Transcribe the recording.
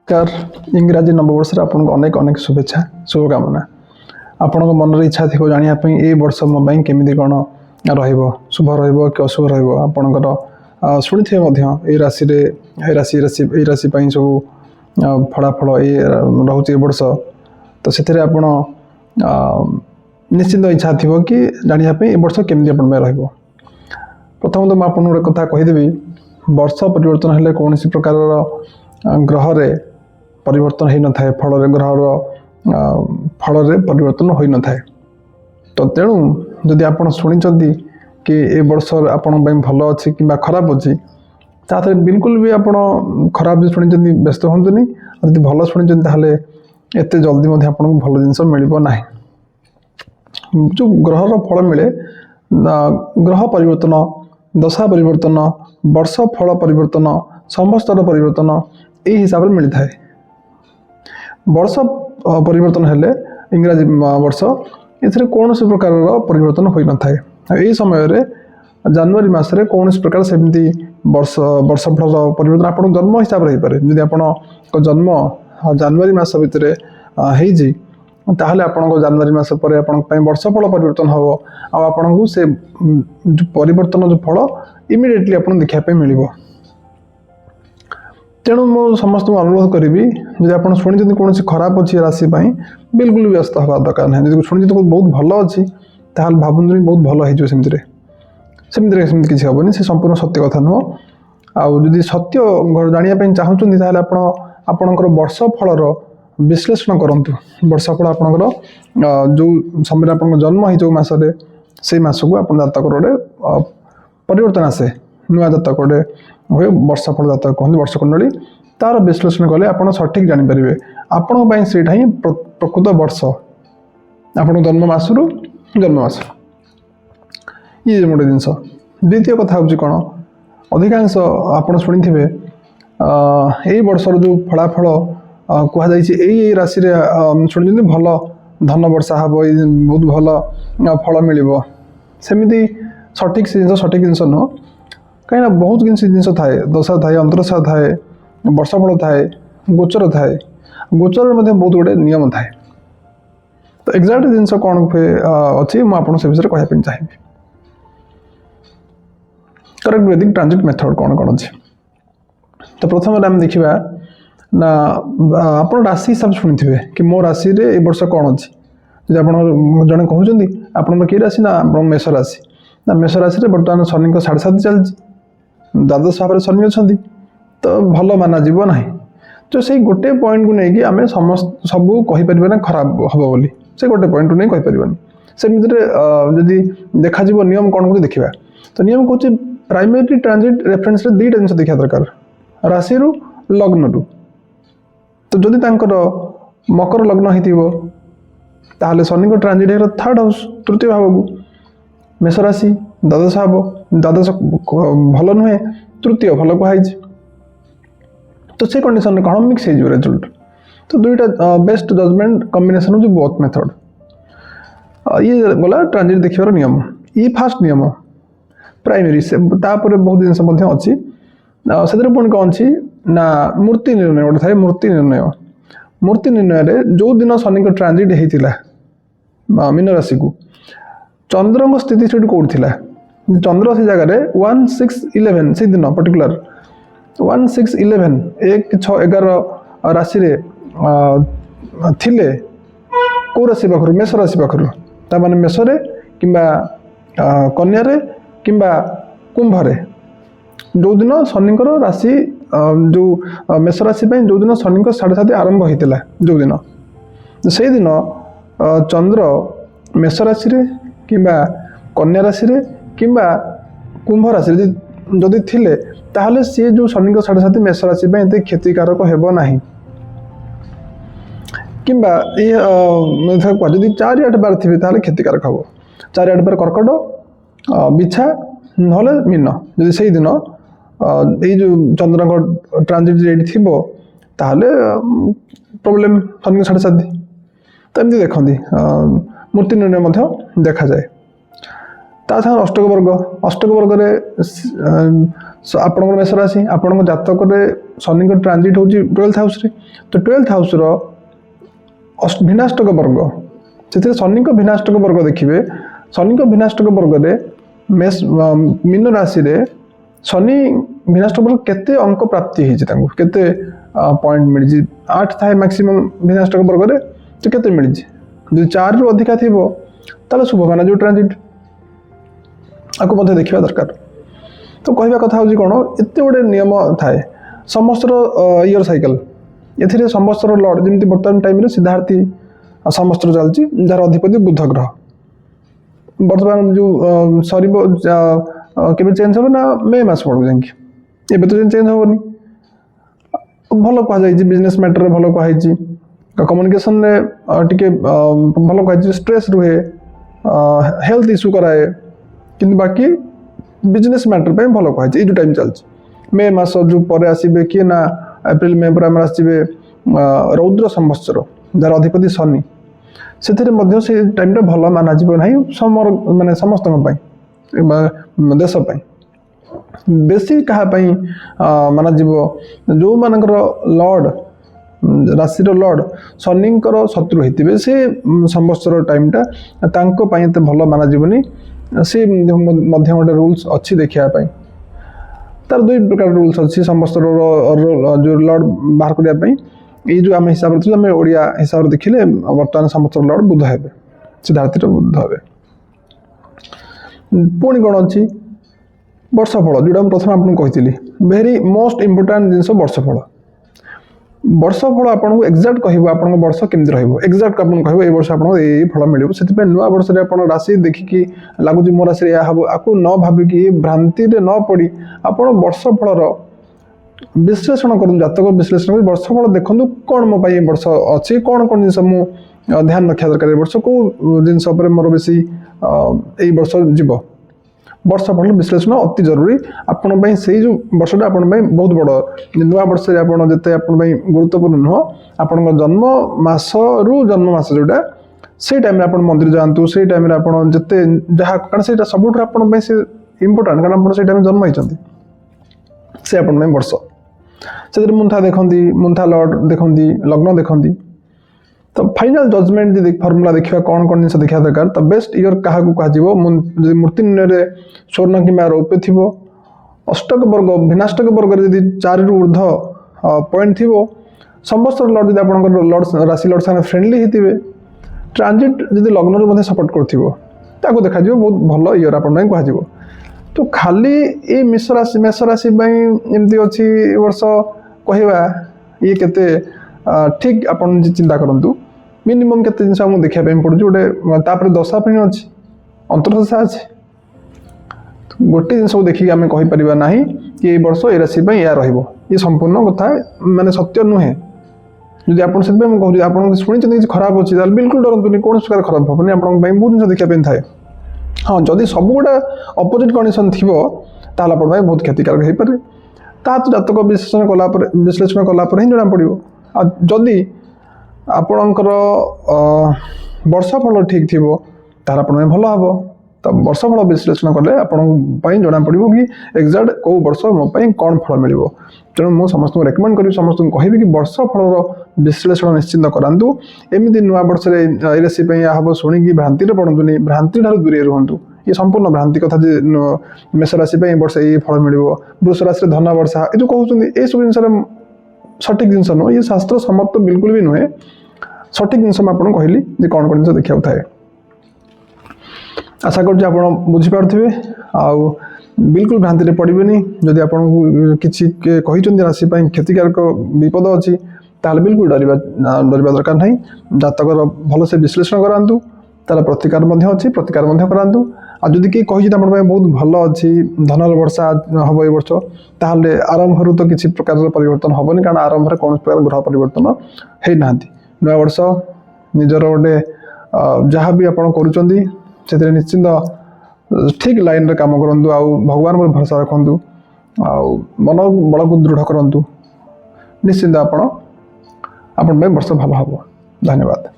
Car इंग्राजी नववर्ष आपको अनेक अनेक शुभेच्छा शुभकामना। आपण मनर इच्छा थी जानापी ये वर्ष मोबाइल केमी कौन शुभ कि अशुभ आपणकर शुणी थे राशि राशि सब फलाफल ये रोचे वर्ष तो से आप निश्चिंत इच्छा थी कि जानापी ए वर्ष केमी आप प्रथम तो मुझे गोटे कथा कहीदेवी वर्ष परिवर्तन हेले कौन प्रकार ग्रह रे परिवर्तन हो न था फल ग्रहर फल परिवर्तन हो न था तो तेणु जदि आप शुणी कि ए वर्ष आपण भल अच्छी कि खराब अच्छी ताथे बिल्कुल भी आप खराब जो शुणी व्यस्त हूँ जब भल शुणी एत जल्दी आपको भल जिनस मिलना जो ग्रहर फल मिले ग्रह परिवर्तन दशा परिवर्तन वर्ष फल परिवर्तन समस्तर परिवर्तन यही हिसाब से मिलता है। वर्ष परिवर्तन हेले इंग्राजी वर्ष ये कौन सी प्रकार परिवर्तन हो न था यही समय जनवरी मसरे कौन सी प्रकार सेमती वर्षफल परिवर्तन आप जन्म हिसाब से हो पाए जदि आप जन्म जनवरी मस भितर ताहले आपनको जनवरी मास पर आपन वर्षफल परिवर्तन हो आपन को से परिवर्तन जो फल इमिडिएटली आपन देखा मिल तेणु मु समस्त अनुरोध करी जब आप शुणी कौन खराब अच्छी राशि बिल्कुल व्यस्त हवा दरकार ना जब शुणी बहुत भल अच्छी ताल भावुँ बहुत भल होमती किसी हेनी से संपूर्ण सत्य कथा नुह आदि सत्य जानापी चाहूँगी आपणकर वर्ष फलर विश्लेषण करूँ वर्षफल आपंकर जो समय आप जन्म हो जो मसरे से मस को आप जातक गोटे परिवर्तन आसे नुआ जातक गोटे हुए वर्षफल जातक कहते वर्षकुंडली तार विश्लेषण कले आप सठिक जानीपर आपण से प्रकृत वर्ष आप जन्म मसरू जन्म मस ये गोटे जिनस द्वितीय कथा हूँ कौन अधिकांश आप शुणी थे यही वर्षर जो फलाफल कहुई यही राशि शुणी भल धन वर्षा हम बहुत भल फल मिल सेमती सठिक सठिक जिनस नुह कहीं बहुत जिनस थाए दशा थाए अंतरशा थाए वर्षफल थाए गोचर थाए गोचर बहुत गुड़े नियम थाए तो एक्जाक्ट जिनस कौन अच्छी मुझे विषय कहना चाहिए करेक्ट वैदिक ट्रांजिट मेथड कौन कौन अच्छी तो प्रथम आम देखा ना आप राशि हिसाब से शुणी थे कि मो राशि रे ए वर्ष कौन अच्छी जब आप जड़े कहते आप राशि ना मेष राशि ना मेष राशि रे बर्तमान शनि 7.5 चलती द्वादश भाव शनि अच्छा तो भल माना जीव ना तो से गोटे पॉइंट को लेकिन आम समस्त सब कहीपर ना खराब हम बोली से गोटे पॉइंट को नहीं कहीपर सेमती जदि देखा नियम कौन को देखा तो नियम कौन प्राइमरी ट्रांजिट रेफरेन्स दुईटा जिन देखा दरकार राशि रु लग्न रु तो जदि मकर लग्न होता शनि को ट्रांजिट है थर्ड हाउस तृतीय भाव को मेष राशि द्वादश भाव द्वादश भल नुहे तृतीय भल कहुई तो से कंडीशन कौन मिक्स हो रिजल्ट तो दुईटा बेस्ट जजमेंट कॉम्बिनेशन हूँ बोथ मेथड ये गला ट्रांजिट देखार नियम ये फास्ट नियम प्राइमरी से बहुत जिन अच्छी से पुणी कौन अच्छी ना मूर्ति निर्णय गोटे थाए मूर्ति निर्णय जो दिन शनि को ट्रांजिट होता मीन राशि को चंद्र स्थिति से कौट चंद्र से जगह 1611 से दिन पर्टिकुलर 1611 1 6 11 राशि थिले कौ राशि पाखर मेष राशि पाखर ताने मेष कि कन्या कि कुंभरे जो दिन शनिकर राशि जो मेष राशि जो दिन शनि 7.5 आरंभ होता जो दिन से दिन चंद्र मेष राशि कि कन्या राशि कि कुंभ राशि जदि थिले ताहले सी जो शनि 7.5 मेष राशि एत क्षतिकारक हेबना कि जदि 4 8 बार थे क्षतिकारक हम 4 8 बार कर्कट बिछा ना मीन जदि से दिन ये जो चंद्र ट्रांजिट रेट थी ताहले प्रॉब्लम शनि 7.5 तो एमती देखती मूर्ति निर्णय देखा जाए ता साथ अष्टक वर्ग में आपण मेष राशि आपण जातक शनि को ट्रांजिट होची 12th हाउस रे तो 12th हाउस रो भिन्नाष्टक वर्ग से शनि को भिन्नाष्टक वर्ग देखिए शनि को भिन्नाष्टक वर्ग रे मेष मीन राशि रे शनि भिन्नाष्टक वर्ग केते अंक प्राप्ति हेछि तांको केते पॉइंट मिली 8 थाए मैक्सिमम भिन्नाष्टक वर्ग रे तो केते मिली जो 4 रु अधिका थिबो ताले शुभ माना जो ट्रांजिट आको मध्ये देखिबा दरकार तो कहवा कथा होछि कोन एते गोटे नियम थाए समस्तर इयर साइकिल एथिरे समस्तर लॉर्ड जेमति वर्तमान टाइम रे सिद्धार्थी समस्तर चलछि जार अधिपति बुध ग्रह वर्तमान जो सरीबो केबे चेंज हो ना मे मास पड़ो जांकी एबे तो चेंज होबनी भलो कह जाई बिजनेस मैटर रे भलो कह जाई कम्युनिकेशन रे टिके भलो कह जाई स्ट्रेस रुहे हेल्थ इशू कराए किंतु बाकी बिजनेस मैटर पे भलो कह जाई जो टाइम चलछि मे मास जो परे आसीबे कि ना एप्रिल मे पर आम आसबे रौद्र संवत्सर जार अधिपति शनि से टाइम रे भल माना जीव ना समर माने समस्त देश बेसी क्या माना जीव जो मानकर लॉर्ड राशि लॉर्ड शनिकर शत्रु होते से संवत्सर टाइमटा तांको एते भल माना जीवनी से गोटे रूल्स अच्छी देखापी तार 2 प्रकार रूल्स अच्छी संवत्सर जो लॉर्ड बाहर करने ये जो आम हिसाब से आम ओडिया हिसाब से देखिले वर्तमान संवत्सर लॉर्ड बुध हे सिद्धार्थी बुध हे पुणी कौन अच्छी वर्षफल जोटा प्रथम आपको कही वेरी मोस्ट इम्पोर्टाट जिनस वर्षफल आपको एक्जाक्ट कह आप वर्ष केमती एक्जाक्ट आपको कह ये वर्ष आपको ये फल मिले से नुआ वर्ष में आप राशि देखिकी लगुच मो राशि हम आपको न भाविकी भ्रांति न पड़ी आप वर्षफल विश्लेषण कर जातक विश्लेषण कर वर्षफल देखूँ कौन मो वर्ष अच्छी कौन कौन जिन मुझे ध्यान रखा दरकार वर्ष कौ जिनस मोर बेसी यही वर्ष जीव वर्षफल विश्लेषण अति जरूरी आपण से जो वर्षटा आपण बहुत बड़ नुआ वर्ष जिते गुरुत्वपूर्ण नुह आपण जन्म मास रु जन्म मास जोटा से टाइम आप मंदिर जातु से टाइम जिते जहाँ कारण से सब से इम्पोर्टाट कारण आप टाइम जन्म होती से आप वर्ष से मुंथा देखती मुंथा लॉर्ड देखती लग्न देखती तो फाइनल जजमेंट जी फर्मुला देखा कौन कौन जिन देखा दरकार तो बेस्ट इयर क्या कह मूर्ति निर्णय स्वर्ण कि रौप्य थी अष्टक वर्ग भिन्नाष्टक वर्ग जदि 4 रु ऊर्ध पॉइंट थी संवत्सर लॉर्ड जब आप लॉर्ड राशि लॉर्ड साथ फ्रेंडली होते ट्रांजिट जदि लग्न सपोर्ट कर देखा बहुत भल इयर आप कह तो खाली ये मेष राशि एमती अच्छी वर्ष कहवा ये केते ठीक आप चिंता करूँ मिनिमम केते जिन आमको देखापी पड़े गोटे दशा पी अच्छी अंतर्दशा अच्छी गोटे जिन देखिए आम कहीपर ना कि ये वर्ष ये राशि या ये संपूर्ण कथा माने सत्य नुहे जदि आप कहूँ आप शुणी खराब अच्छी बिल्कुल डरतुनि कौन प्रकार खराब हेनी आप बहुत जिन देखापी थाए हाँ जदि सब गुड़ा अपोजिट कंडीशन थी ताल आप बहुत क्षतिकारक हो पारे तो जातक विश्लेषण कलापर ही जना पड़ो जदि आपणकर वर्षफल ठीक थी तार आप भल हम तो वर्षफल विश्लेषण कले आपन जना पड़ो कि एक्जाक्ट कौ वर्ष मोपाई कौन फल मिल तेणु मुझे समस्त रेकमेंड करी समस्त कहि कि वर्षफल विश्लेषण निश्चिंत करातु एमती नुआ वर्ष राशि हम शुणी भ्रांति पड़तुनि भ्रांति ठार दूरे रुहतु ये संपूर्ण भ्रांति कथा मेष राशि वर्ष ये फल मिल वृष राशि धन वर्षा ये जो कहते ये सब जिन सठिक जिन नुह ये शास्त्र सम्मत बिल्कुल भी नुहे सठिक जिन आपको कहली कौन कौन जिन देखा थाए आशा कर बुझीपारे आउ बिल्कुल भ्रांति पड़े जदि आपको किसी राशि क्षतिकारक विपद अच्छी ताल बिल्कुल डरवा दरकार नहीं जातक भल से विश्लेषण करातु तार प्रतिकार अच्छी प्रतिकार करातु आ जदि किए कही बहुत भल अच्छी धनर वर्षा हम ये वर्ष ताल आरंभ तो किसी प्रकार परिवर्तन हेनी कारण आरंभ कौन प्रकार ग्रह परिवर्तन होना नुआ वर्ष निजर गोटे जहाँ भी आप कर निश्चिंत ठीक लाइन रे काम करूँ आउ भगवान पर भरोसा रखु आउ मन बल को दृढ़ करूँ निश्चिंत आपण वर्ष भल हम धन्यवाद।